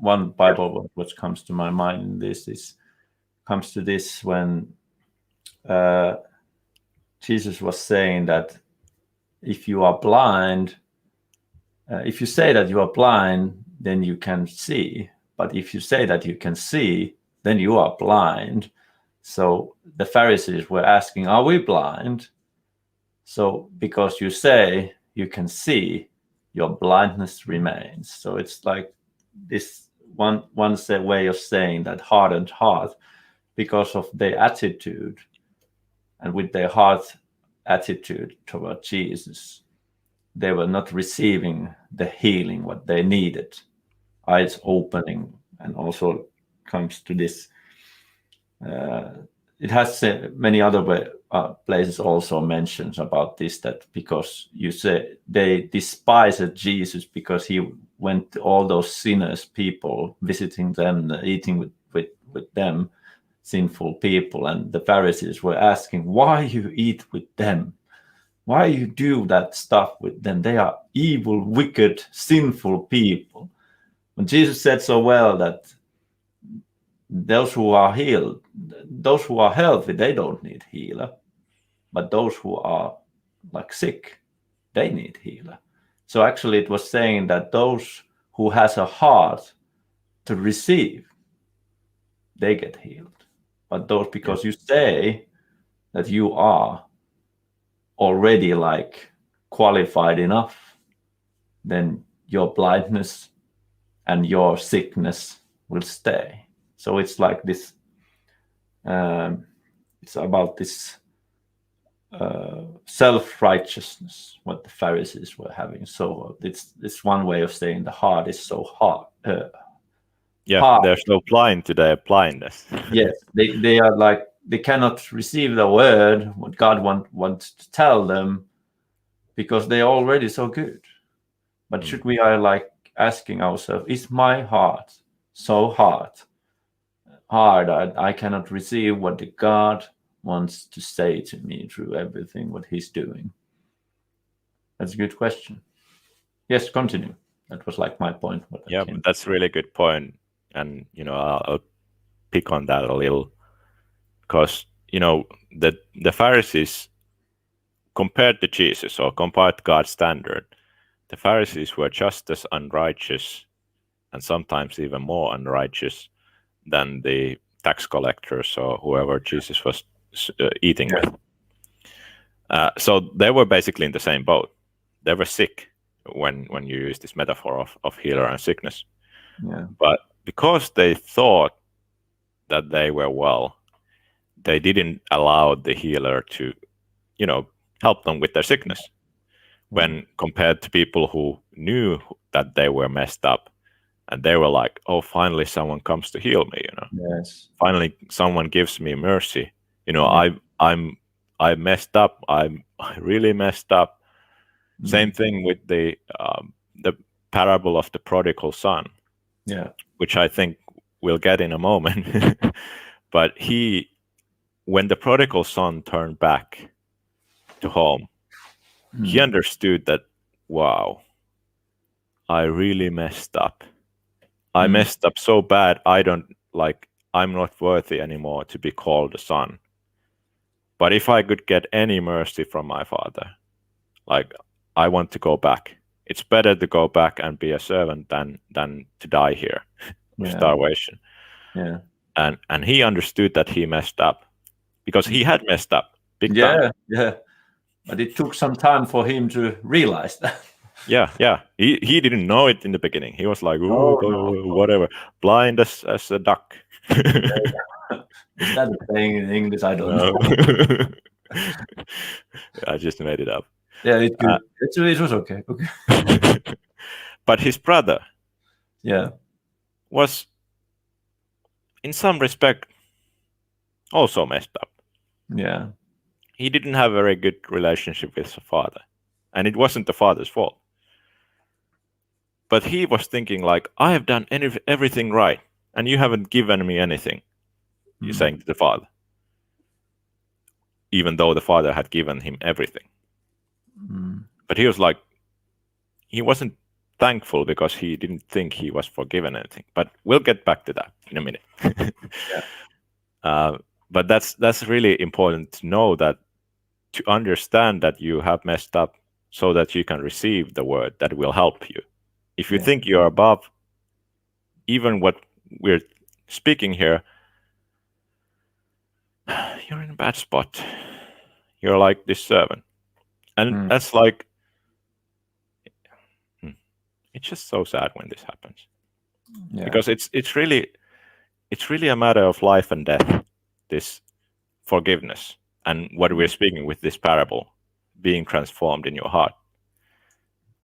one Bible which comes to my mind in this comes to this when Jesus was saying that if you are blind, if you say that you are blind, then you can see. But if you say that you can see, then you are blind. So the Pharisees were asking, are we blind? So because you say you can see, your blindness remains. So it's like this one way of saying that hardened heart, because of their attitude, and with their heart attitude toward Jesus, they were not receiving the healing what they needed. Eyes opening, and also comes to this. It has many other places also mentions about this, that because you say they despised Jesus because he went to all those sinners people, visiting them, eating with them, sinful people, and the Pharisees were asking, why you eat with them? Why you do that stuff with them? They are evil, wicked, sinful people. When Jesus said so well that those who are healed, those who are healthy, they don't need healer. But those who are like sick, they need healer. So actually it was saying that those who has a heart to receive, they get healed. But those, because you say that you are already like qualified enough, then your blindness and your sickness will stay. So it's like this, it's about this self-righteousness, what the Pharisees were having. So it's one way of saying the heart is so hard. Hard. They're so blind to their blindness. Yes, they are like, they cannot receive the word, what God wants to tell them, because they are already so good. But should we are like asking ourselves, is my heart so hard I cannot receive what the God wants to say to me through everything what he's doing? That's a good question. Yes, continue. That was like my point. But that's a really good point. And, I'll pick on that a little, because, the Pharisees, compared to Jesus, or compared to God's standard, the Pharisees were just as unrighteous, and sometimes even more unrighteous, than the tax collectors or whoever Jesus was eating with. So they were basically in the same boat. They were sick when you use this metaphor of healer and sickness. Yeah. But because they thought that they were well, they didn't allow the healer to, help them with their sickness. When compared to people who knew that they were messed up, and they were like, oh, finally someone comes to heal me, Yes. Finally someone gives me mercy. I messed up. I really messed up. Same thing with the parable of the prodigal son. Yeah. Which I think we'll get in a moment. But when the prodigal son turned back to home, he understood that, wow, I really messed up. I messed up so bad, I'm not worthy anymore to be called a son. But if I could get any mercy from my father, I want to go back. It's better to go back and be a servant than to die here with starvation. Yeah. And he understood that he messed up, because he had messed up big time. Yeah. But it took some time for him to realize that. Yeah. He didn't know it in the beginning. He was like, whatever, blind as a duck. Is that a thing in English? I don't know. I just made it up. Yeah, it's good. It was okay. But his brother, was in some respect also messed up. Yeah. He didn't have a very good relationship with the father, and it wasn't the father's fault. But he was thinking like, I have done everything right, and you haven't given me anything. He's saying to the father, even though the father had given him everything. But he was like, he wasn't thankful because he didn't think he was forgiven anything. But we'll get back to that in a minute. But that's really important to know, that to understand that you have messed up so that you can receive the word that will help you. If you think you're above even what we're speaking here, you're in a bad spot. You're like this servant. And that's like, it's just so sad when this happens. Because it's really a matter of life and death, this forgiveness, and what we're speaking with this parable, being transformed in your heart.